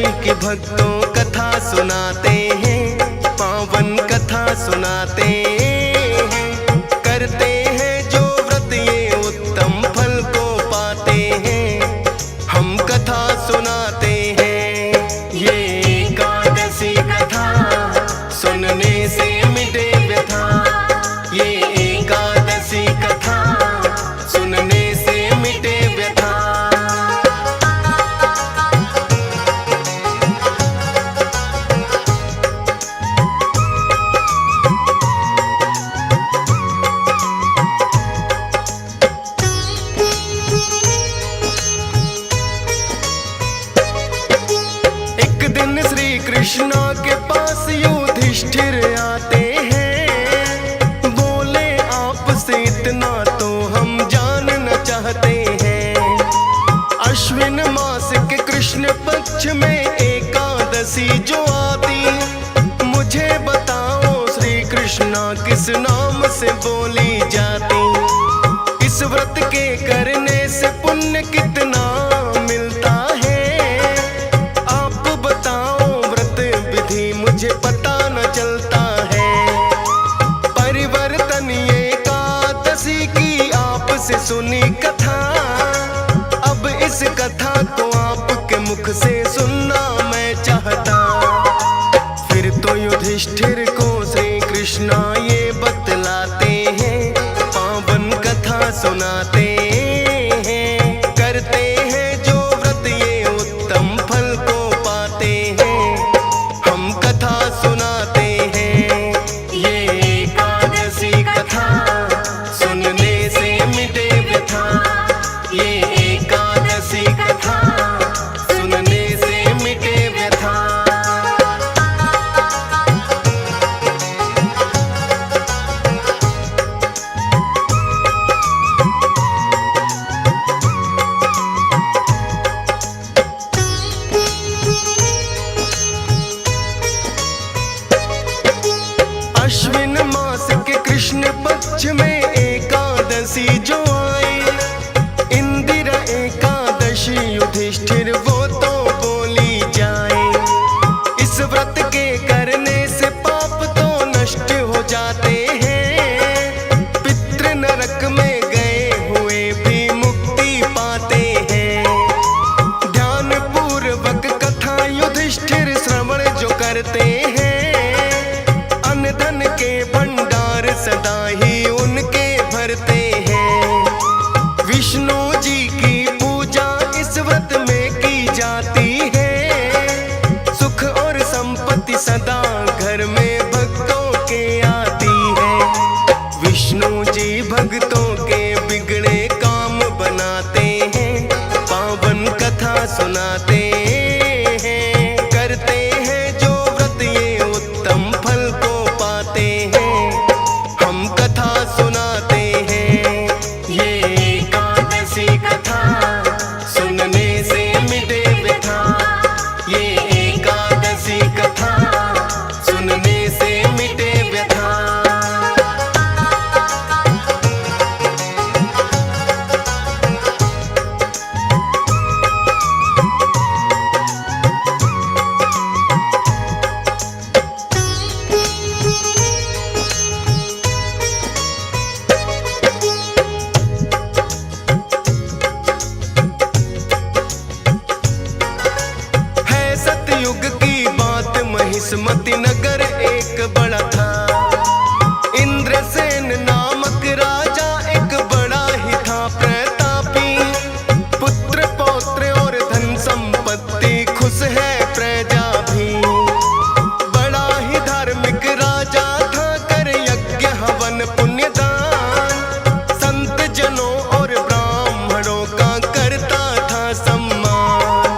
एकादशी की भक्तों कथा सुनाते हैं, पावन कथा सुनाते हैं। करते हैं जो व्रत ये उत्तम फल को पाते हैं, हम कथा सुनाते हैं। ये एकादशी कथा सुनने से मिटे व्यथा, ये एकादशी कथा सुनने से मिटे व्यथा। कृष्णा के पास युधिष्ठिर आते हैं, बोले आपसे इतना तो हम जानना चाहते हैं। अश्विन मास के कृष्ण पक्ष में एकादशी जो आती, मुझे बताओ श्री कृष्णा किस नाम से बोली जाती। इस व्रत के करने से पुण्य कितना मिलता है, मुझे पता न चलता है। परिवर्तन एकादशी की आपसे सुनी कथा, अब इस कथा को आपके मुख से सुनना मैं चाहता। फिर तो युधिष्ठिर को श्री कृष्णा ये बतलाते हैं, पावन कथा सुनाते हैं। करते हैं जो व्रत ये उत्तम फल को पाते हैं, कथा सुनाते हैं। ये एकादशी कथा सुनने से मिटे व्यथा, ये एकादशी कथा सुनने से मिटे व्यथा। अश्विन मास के कृष्ण पक्ष में एकादशी जो आई, इंदिरा एकादशी युधिष्ठिर वो तो बोली जाए। इस व्रत के करने से पाप तो नष्ट हो जाते हैं, पितृ नरक में गए हुए भी मुक्ति पाते हैं। ध्यान पूर्वक कथा युधिष्ठिर श्रवण जो करते हैं, धन के भंडार सदा ही उनके भरते हैं। विष्णु जी की पूजा इस व्रत में की जाती है, सुख और संपत्ति सदा घर में भक्तों के आती है। विष्णु जी भक्तों के बिगड़े काम बनाते हैं, पावन कथा सुनाते हैं। करते हैं जो व्रत ये उत्तम फल को पाते हैं, हम कथा सुनाते हैं। ये एकादशी कथा सुनने से मिटे व्यथा, ये एकादशी कथा सुनने से मिटे व्यथा। युग की बात महिष्मति नगर एक बड़ा था। इंद्रसेन नामक राजा एक बड़ा ही था प्रतापी, पुत्र पौत्र और धन संपत्ति खुश है प्रजा भी। बड़ा ही धार्मिक राजा था, कर यज्ञ हवन पुण्यदान, संत जनों और ब्राह्मणों का करता था सम्मान।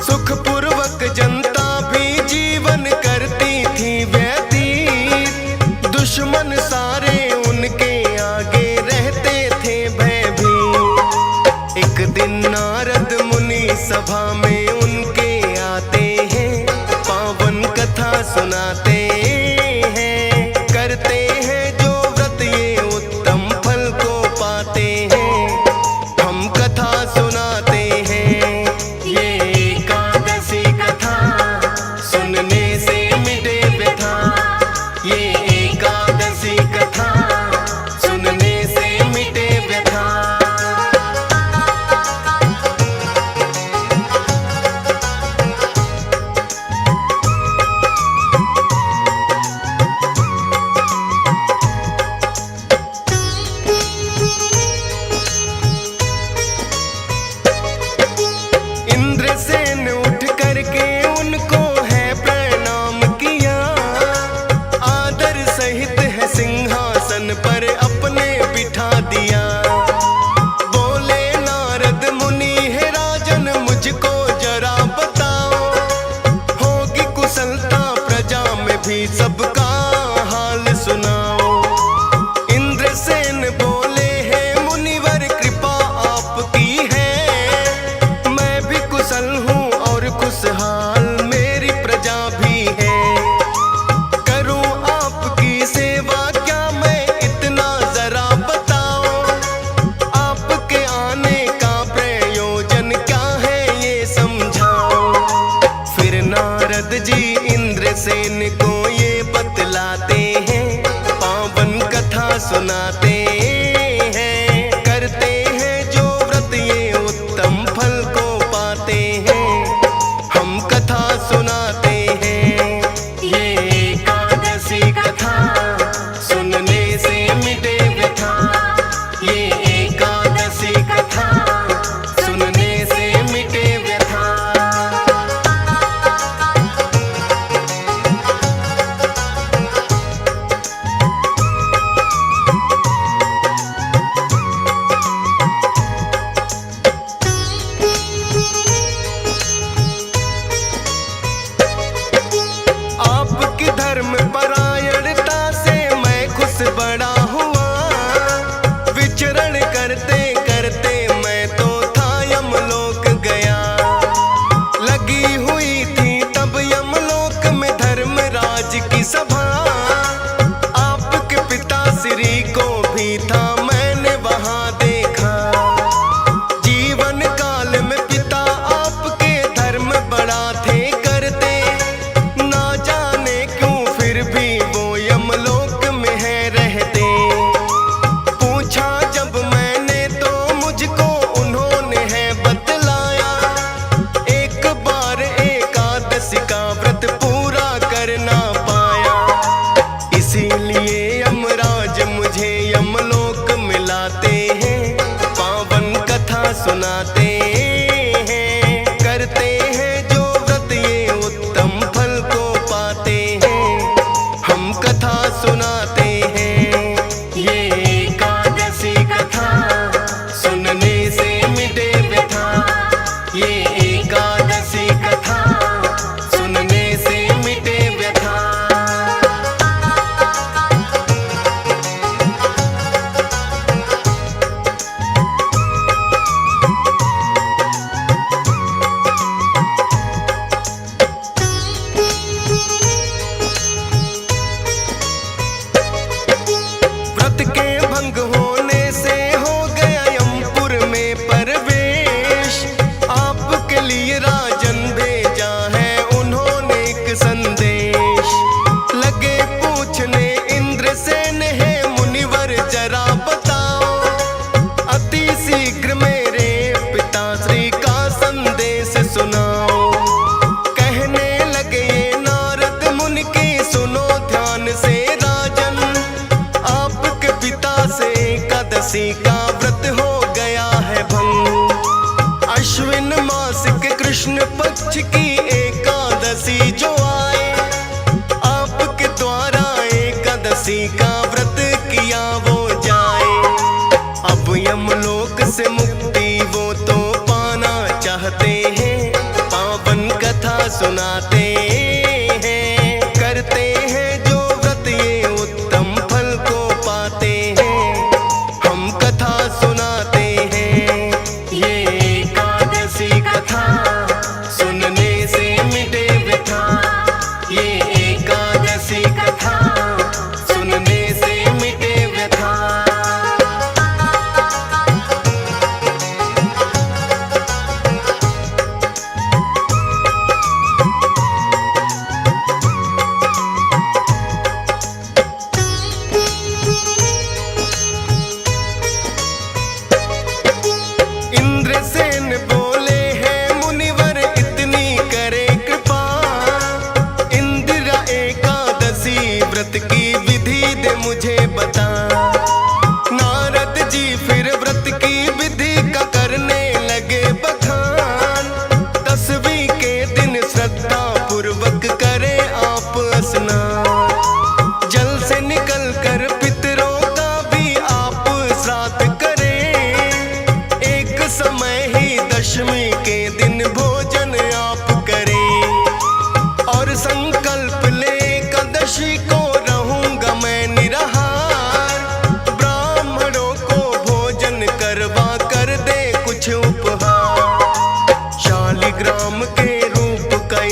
सुखपूर्वक जनता भी जीवन करती थी व्यतीत, दुश्मन सारे उनके आगे रहते थे भयभीत। एक दिन नारद मुनि सभा में उनके आते हैं, पावन कथा सुनाते हैं। करते हैं जो व्रत ये उत्तम फल को पाते हैं, हम कथा सुनाते हैं। ये एकादशी कथा ही सबका हाल सुनाओ। इंद्रसेन बोले हैं मुनिवर कृपा आपकी है, मैं भी कुशल हूँ और खुशहाल मेरी प्रजा भी है। करूँ आपकी सेवा क्या मैं इतना जरा बताओ, आपके आने का प्रयोजन क्या है ये समझाओ। फिर नारद जी इंद्रसेन को ये बतलाते हैं, पावन कथा सुनाते हैं। करते हैं जो व्रत ये उत्तम फल को पाते हैं, हम कथा सुनाते हैं। ये एकादशी कथा सुनने से मिटे व्यथा, ये एकादशी कथा सुनने से मिटे व्यथा। आपकी धर्म परायणता से मैं खुश बड़ा हुआ, विचरण करते करते मैं तो था यमलोक गया। लगी हुई थी तब यमलोक में धर्मराज की सभा, आपके पिता श्री को भी था मैंने वहां देखा। जीवन काल में पिता आपके धर्म बड़ा थे करते, ना जाने क्यों फिर भी वो यमलोक में है रहते। पूछा जब मैंने तो मुझको उन्होंने है बतलाया, एक बार एकादशी का व्रत पूरा करना पाया। इसीलिए यमराज मुझे यमलोक मिलाते हैं, पावन कथा सुनाते हैं। करते हैं जो व्रत ये उत्तम फल को पाते हैं, हम कथा सुनाते हैं। ये एकादशी कथा सुनने से मिटे व्यथा, ये एकादशी कथा सुनने से मिटे व्यथा। व्रत के भंग होने से हो गया यमपुर में प्रवेश, आपके लिए राजन भेजा है उन्होंने एक संदेश। लगे पूछने इंद्रसेन है मुनिवर जरा बताओ, अति शीघ्र मेरे पिताश्री का संदेश सुनाओ। कहने लगे ये नारद मुनि की सुनो ध्यान से राजन, आपके पिता से एकादशी का व्रत हो गया है भंग। अश्विन मास के कृष्ण पक्ष की एकादशी जो आए, आपके द्वारा एकादशी का व्रत किया वो जाए। अब यमलोक से मुक्ति वो तो पाना चाहते हैं, पावन कथा सुनाते हैं। करते हैं जो व्रत ये उत्तम फल को पाते हैं, हम कथा सुनाते हैं। ये एकादशी कथा सुनने से मिटे व्यथा, ये एकादशी कथा सुनने से मिटे व्यथा।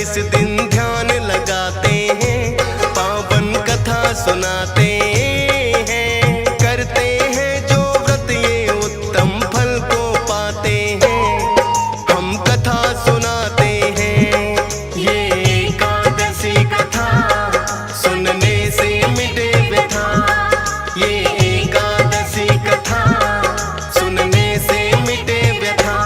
इस दिन ध्यान लगाते हैं, पावन कथा सुनाते हैं, करते हैं जो व्रत ये उत्तम फल को पाते हैं। हम कथा सुनाते हैं, ये एकादशी कथा सुनने से मिटे व्यथा। ये एकादशी कथा सुनने से मिटे व्यथा।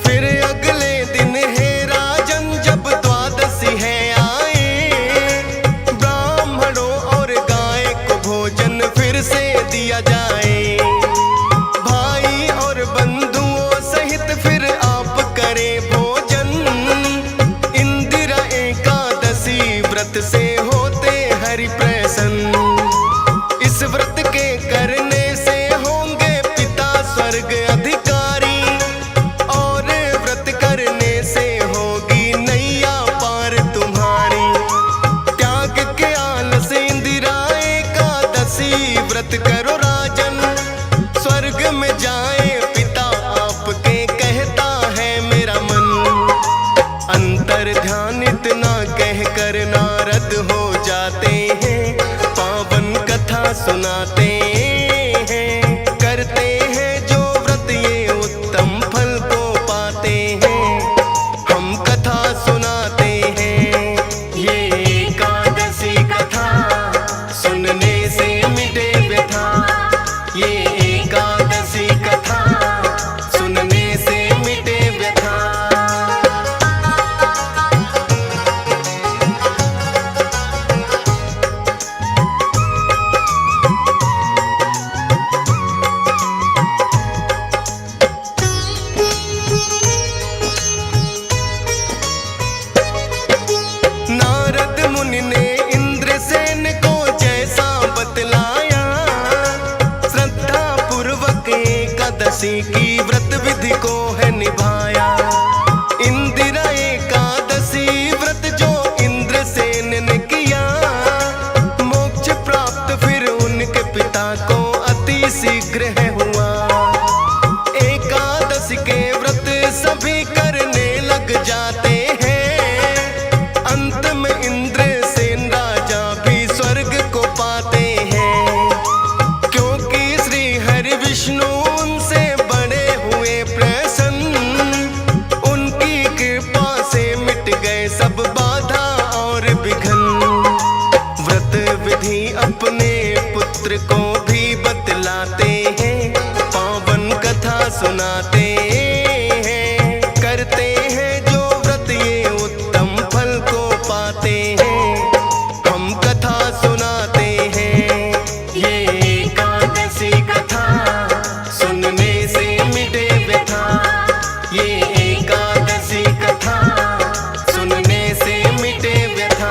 फिर अगले दिन है राजन जब द्वादशी है आए, ब्राह्मणों और गाय को भोजन फिर से दिया जाए। भाई और बंधुओं सहित फिर आप करें भोजन, इंदिरा एकादशी व्रत से होते हरि प्रसन्न। इस व्रत के करने से होंगे पिता स्वर्ग अधिकारी, और व्रत करने से होगी नैया पार तुम्हारी। त्याग के आलस इंदिरा एकादशी व्रत करो राजन, स्वर्ग में जाए पिता आपके कहता है मेरा मन। अंतर ध्यान इतना कह कर नारद हो जाते हैं, पावन कथा सुनाते हैं, करते हैं जो व्रत ये उत्तम फल को पाते हैं। हम कथा सुनाते हैं, ये एकादशी कथा सुनने से मिटे व्यथा। ये एकादशी कथा सुनने से मिटे व्यथा। नारद मुनि ने इंद्रसेन को जैसा बतलाया, श्रद्धा पूर्वक एकादशी की व्रत विधि को है निभाया। इंदिरा एकादशी व्रत जो इंद्रसेन ने किया, मोक्ष प्राप्त फिर उनके पिता को अति शीघ्र है हुआ। एकादशी के व्रत सभी करने लग जाते हैं, अंत में इंद्रसेन राजा भी स्वर्ग को पाते हैं। क्योंकि श्री हरि विष्णु उनसे बड़े हुए प्रसन्न, उनकी कृपा से मिट गए सब बाधा और विघ्न। व्रत विधि अपने पुत्र को भी बतलाते हैं, पावन कथा सुनाते हैं, करते हैं जो व्रत ये उत्तम फल को पाते हैं। हम कथा सुनाते हैं, ये एकादशी कथा सुनने से मिटे व्यथा। ये एकादशी कथा सुनने से मिटे व्यथा।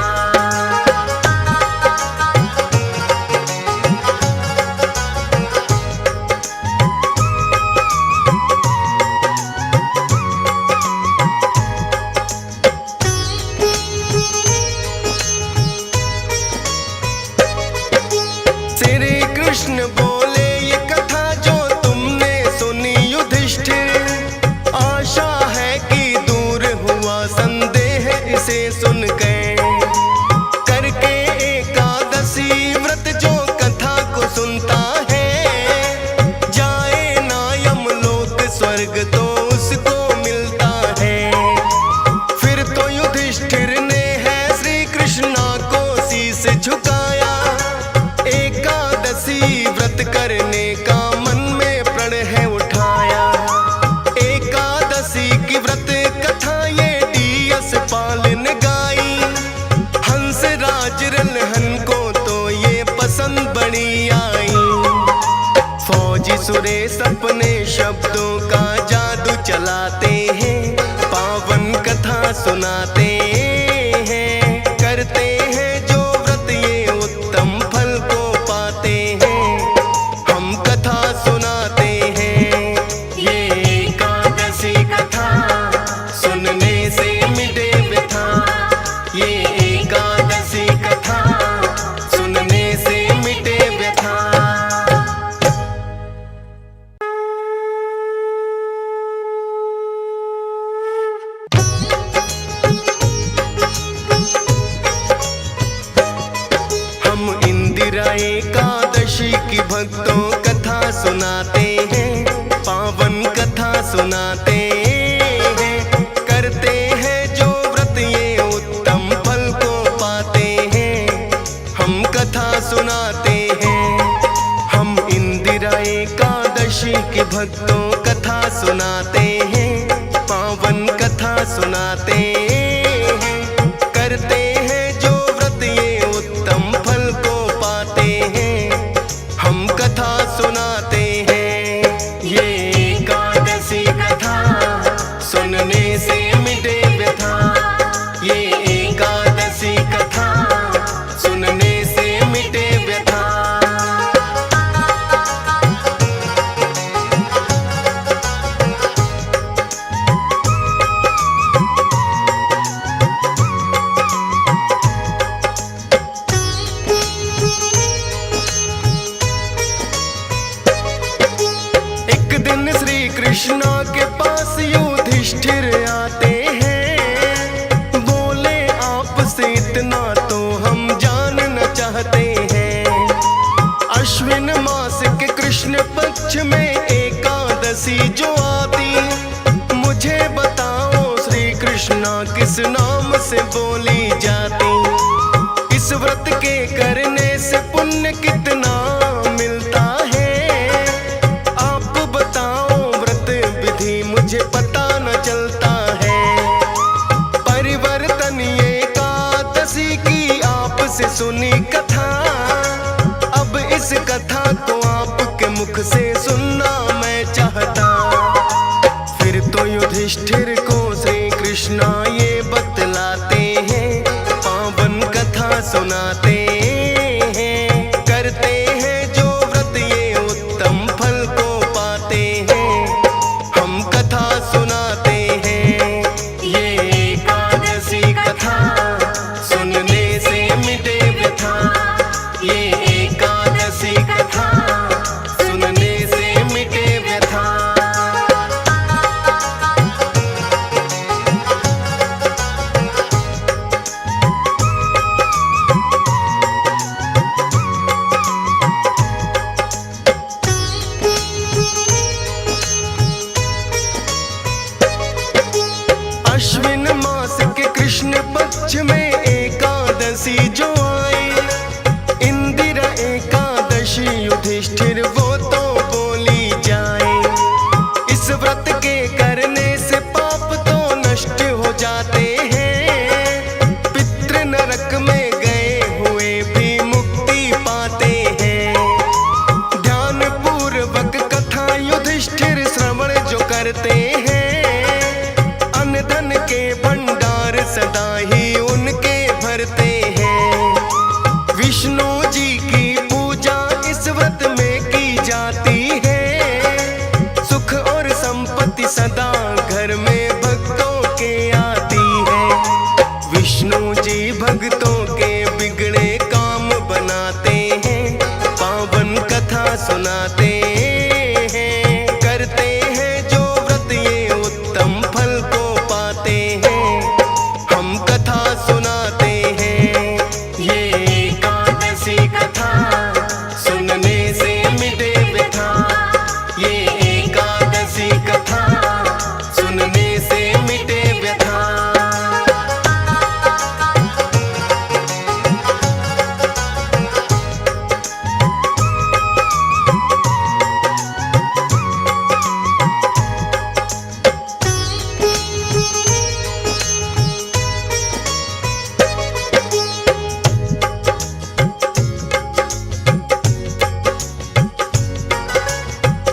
श्री कृष्ण बोले ये कथा जो तुमने सुनी युधिष्ठिर, आशा है कि दूर हुआ संदेह इसे सुन के। करके एकादशी व्रत जो कथा को सुनता है, जाए ना यमलोक स्वर्ग तो उसको मिलता है। फिर तो युधिष्ठिर ने है श्री कृष्णा को शीश झुकाया, एकादशी व्रत करने का मन में प्रण है उठाया। एकादशी की व्रत कथा ये डीएस पाल ने गाई, हंस राज रलहन को तो ये पसंद बड़ी आई। फौजी सुरेश अपने शब्दों का जादू चलाते हैं, पावन कथा सुनाते हैं, करते हैं जो व्रत ये उत्तम फल को पाते हैं। हम कथा सुनाते हैं, ये एकादशी कथा पावन कथा सुनाते हैं। करते हैं जो व्रत ये उत्तम फल को पाते हैं। हम कथा सुनाते हैं ये एकादशी कथा, सुनने से मिटे व्यथा। ये एकादशी कथा सुनने से मिटे व्यथा। एक दिन श्री कृष्णा के पास युधिष्ठिर आते हैं। बोले आपसे इतना तो हम जानना चाहते हैं। अश्विन मास के कृष्ण पक्ष में एकादशी जो आती, मुझे बताओ श्री कृष्णा किस नाम से बोली जाती। इस व्रत के करने से पुण्य कितना मिलता है, आप बताओ व्रत विधि मुझे पता न चलता है। परिवर्तन एकादशी की आपसे सुनी कथा, अब इस कथा को आपके मुख से सुनना मैं चाहता। फिर तो युधिष्ठिर को श्री कृष्णा ये बतलाते हैं, पावन कथा सुनाते हैं। करते हैं जो व्रत ये उत्तम फल को पाते हैं। हम कथा सुनाते हैं ये एकादशी कथा, सुनने से मिटे व्यथा। ये एकादशी कथा सुनने से मिटे व्यथा। अश्विन मास के कृष्ण पक्ष में एकादशी जो आई, इंदिरा एकादशी युधिष्ठिर वो तो बोली जाए। इस व्रत के करने से पाप तो नष्ट हो जाते हैं। पितृ नरक में गए हुए भी मुक्ति पाते हैं। ध्यान पूर्वक कथा युधिष्ठिर श्रवण जो करते हैं, अन्न धन के भंडार सदा ही उनके भरते हैं। विष्णु जी की पूजा इस व्रत में की जाती है। सुख और संपत्ति सदा घर में भक्तों के आती है। विष्णु जी भक्तों के बिगड़े काम बनाते हैं। पावन कथा सुनाते हैं। करते हैं जो व्रत ये उत्तम फल को पाते हैं। हम कथा सुनाते हैं ये एकादशी कथा, सुनने से मिटे व्यथा। ये एकादशी कथा सुनने से मिटे व्यथा।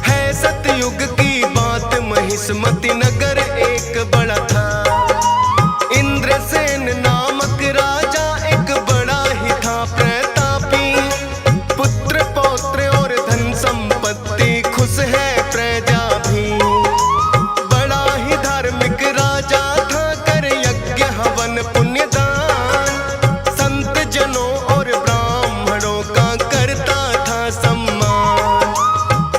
है सतयुग की बात, महिष्मति नगर एक बड़ा था। इंद्रसेन नामक राजा एक बड़ा ही था प्रतापी। पुत्र पौत्र और धन संपत्ति खुश है प्रजा भी। बड़ा ही धार्मिक राजा था, कर यज्ञ हवन पुण्यदान। संत जनों और ब्राह्मणों का करता था सम्मान।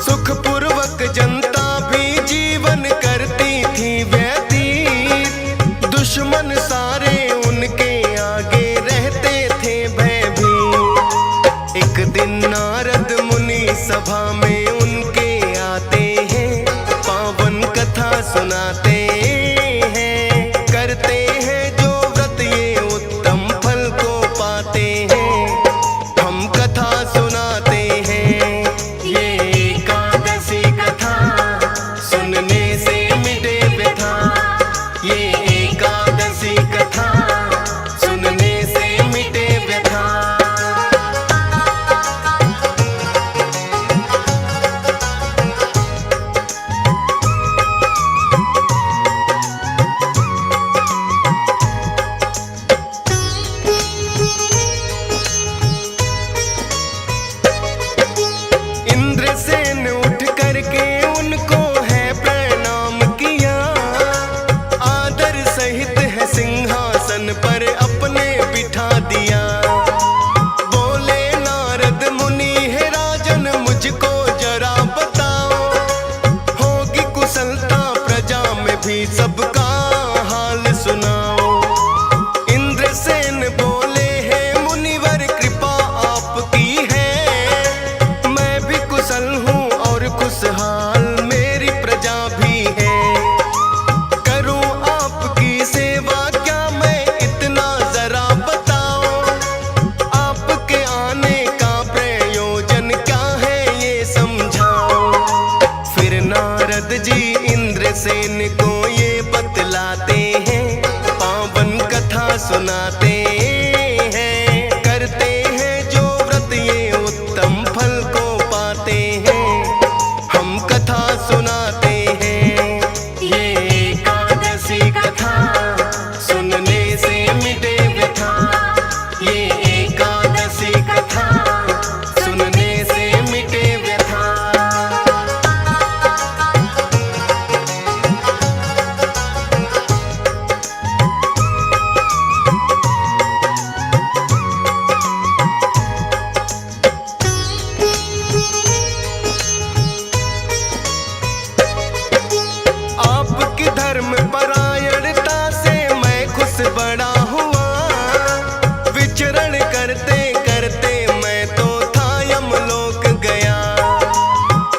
सुखपूर्वक जनता भी जीवन करती थी व्यतीत। दुश्मन सारे उनके आगे रहते थे भयभीत। एक दिन नारद मुनि सभा में उनके आते हैं। पावन कथा सुनाते हैं। करते हैं जो व्रत ये उत्तम फल को पाते हैं। हम कथा सुनाते हैं ये एकादशी कथा, सुनने से मिटे व्यथा। सुनाते हैं। करते हैं जो व्रत ये उत्तम फल को पाते हैं। हम कथा सुनाते हैं, ये एकादशी कथा सुनने से मिटे व्यथा। ये एकादशी कथा सुनने से मिटे व्यथा। आपकी धर्म परायणता से मैं खुश बड़ा हुआ। विचरण करते करते मैं तो था यमलोक गया।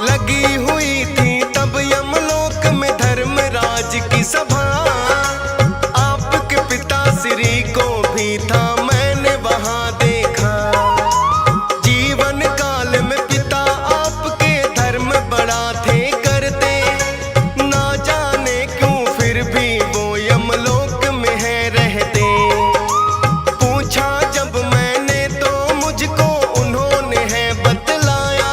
लगी हुई थी तब यमलोक में धर्मराज की सभा। आपके पिता श्री को भी था मैंने वहां देखा। जीवन काल में पिता आपके धर्म बड़ा थे करते। ना जाने क्यों फिर भी वो यमलोक में है रहते। पूछा जब मैंने तो मुझको उन्होंने है बतलाया।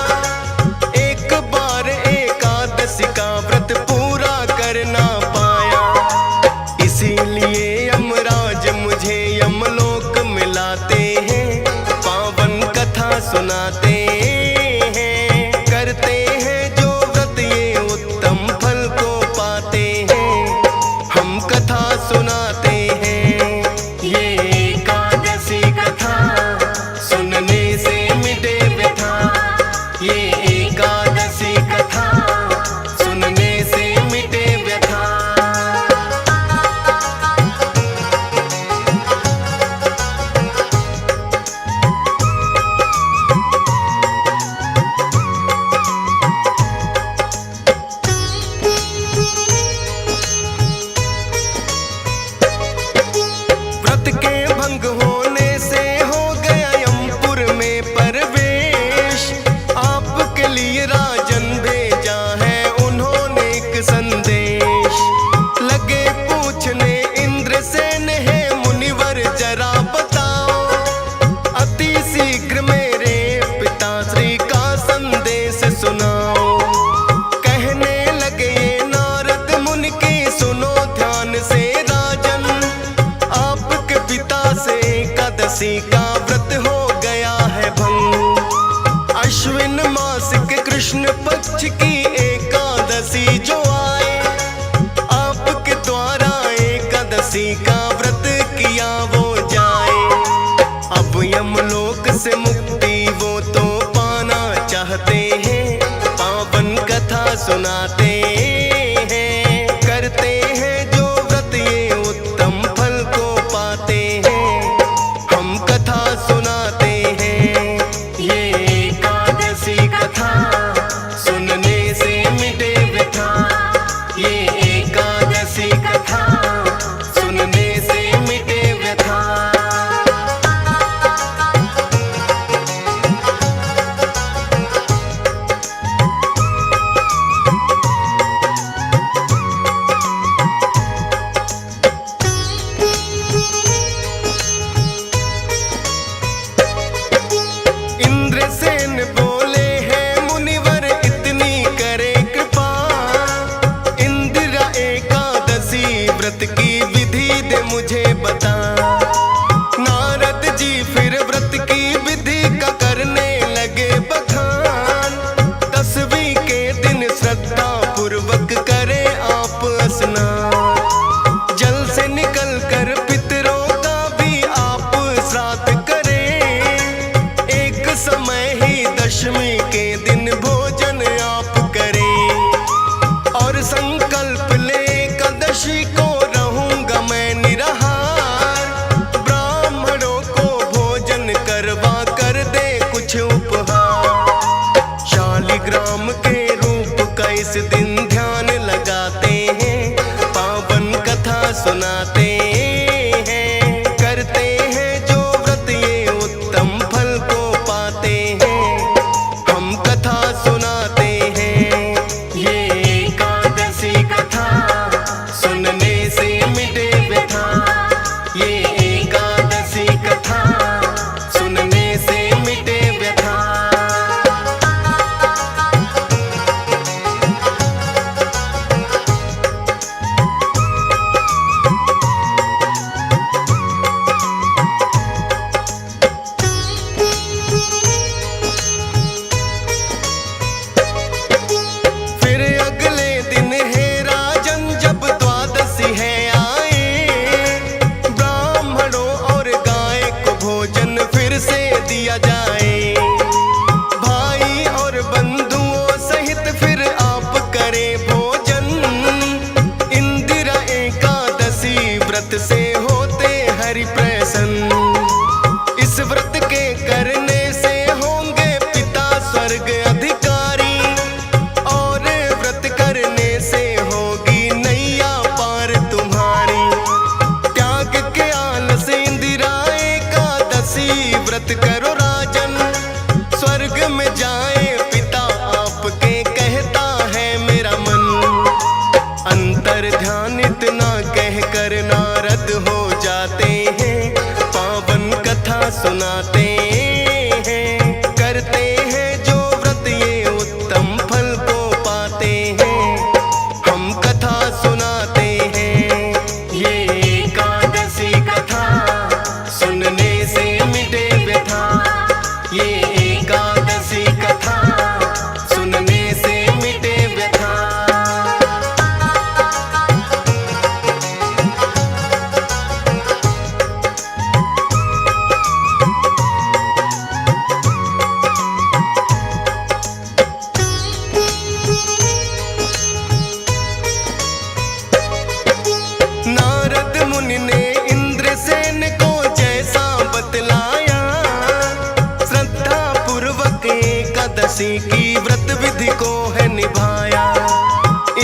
एक बार एकादशी का व्रत पूरा करना पाया। इसीलिए यमराज मुझे यमलोक मिलाते हैं। पावन कथा सुनाते हैं। करते हैं जो व्रत ये उत्तम फल को पाते हैं। हम कथा सुनाते हैं, ये एकादशी कथा सुनने से मिटे व्यथा। ये एकादशी कथा सुनने से मिटे व्यथा। व्रत के भंग होने से हो गया यमपुर में प्रवेश। आपके लिए राजन भेजा है उन्होंने एक संदेश। लगे पूछने इंद्रसेन है मुनिवर जरा बताओ। अति शीघ्र मेरे पिताश्री का संदेश सुनाओ। कहने लगे ये नारद मुनि की सुनो ध्यान से राजन। आपके पिता से एकादशी का व्रत हो गया है भंग। अश्विन मास के कृष्ण पक्ष की एकादशी जो आए। आपके द्वारा एकादशी का व्रत किया वो जाए। अब यमलोक से मुक्ति वो तो पाना चाहते हैं। पावन कथा सुनाते हैं। करते हैं जो व्रत ये उत्तम फल को पाते हैं। हम कथा सुनाते हैं, ये एकादशी कथा सुनने से मिटे व्यथा। ये एकादशी कथा सुनने से मिटे व्यथा। इंद्रसेन बोले हैं मुनिवर इतनी करे कृपा। इंदिरा एकादशी व्रत की विधि दे मुझे बता। नारद जी फिर व्रत की विधि का करने लगे बखान। 10वीं के दिन श्रद्धा पूर्वक करे आप स्नान। जल से निकल कर पितरों का भी आप श्राद्ध करें। एक समय ही 10वीं के दिन भोजन आप करें। और संकल्प ले एकादशी को रहूंगा मैं निराहार। ब्राह्मणों को भोजन करवा कर दे कुछ उपहार। शालिग्राम के रूप का इस दिन ध्यान लगाते हैं। पावन कथा सुनाते हैं। करते हैं जो व्रत ये उत्तम फल को पाते हैं। हम कथा सुनाते हैं, ये एकादशी कथा सुनने से मिटे व्यथा। ये एकादशी व्रत से होते हरि प्रसन्न। इस व्रत के करने से होंगे पिता स्वर्ग अधिकारी, और व्रत करने से होगी नैया पार तुम्हारी। त्याग के आलस इंदिरा एकादशी व्रत करो राजन, स्वर्ग में जाए पिता आपके कहता है मेरा मन। अंतर ध्यान इतना कह कर नारद हो जाते हैं, पावन कथा सुनाते हैं। करते हैं जो व्रत ये उत्तम फल को पाते हैं, हम कथा सुनाते हैं। ये एकादशी कथा सुनने से मिटे व्यथा, ये एकादशी कथा सुनने से मिटे व्यथा। नारद मुनि ने इंद्रसेन को जैसा बतलाया, श्रद्धा पूर्वक एकादशी की व्रत विधि को है निभाया।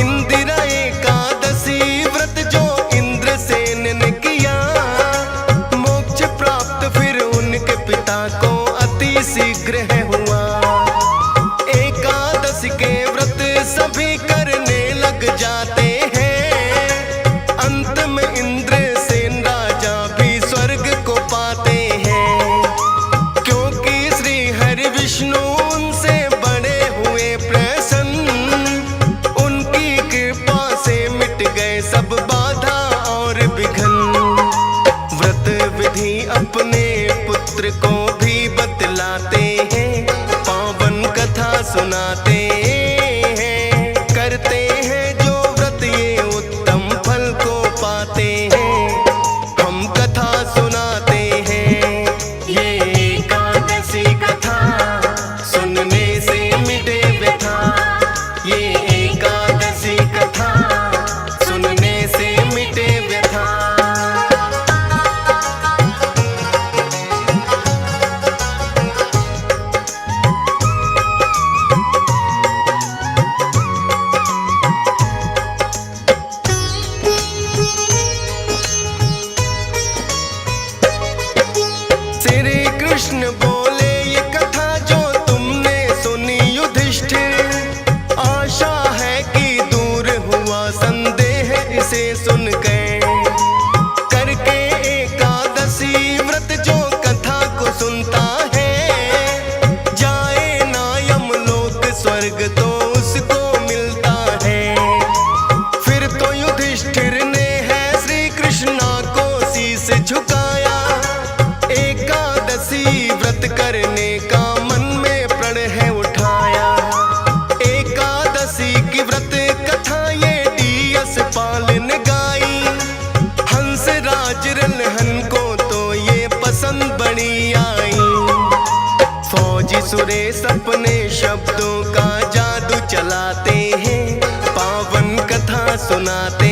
इंदिरा एकादशी व्रत जो इंद्रसेन ने किया, मोक्ष प्राप्त फिर उनके पिता को अति शीघ्र है हुआ। एकादशी के व्रत सभी करने लग जाते हैं, अंत में इंद्रसेन राजा भी स्वर्ग को पाते हैं। क्योंकि श्री हरि विष्णु उनसे बड़े हुए प्रसन्न, उनकी कृपा से मिट गए सब बाधा और विघ्न। व्रत विधि अपने पुत्र को भी बतलाते हैं, पावन कथा सुनाते हैं। करते हैं जो व्रत ये उत्तम फल को पाते हैं, हम कथा सुनाते हैं। ये एकादशी कथा सुनने से मिटे व्यथा, ये एकादशी कथा सुनने से मिटे व्यथा। श्री कृष्ण बोले ये कथा जो तुमने सुनी युधिष्ठिर, आशा है कि दूर हुआ संदेह इसे सुन गए। करके एकादशी व्रत जो कथा को सुनता है, जाए ना यमलोक स्वर्ग तो उसको मिलता है। फिर तो युधिष्ठिर ने है श्री कृष्णा को शीश झुकाया, एकादशी व्रत करने का मन में प्रण है उठाया। एकादशी की व्रत कथा ये डीएस पाल ने गाई, हंस राज रलहन को तो ये पसंद बड़ी आई। फौजी सुरेश अपने शब्दों का जादू चलाते हैं, पावन कथा सुनाते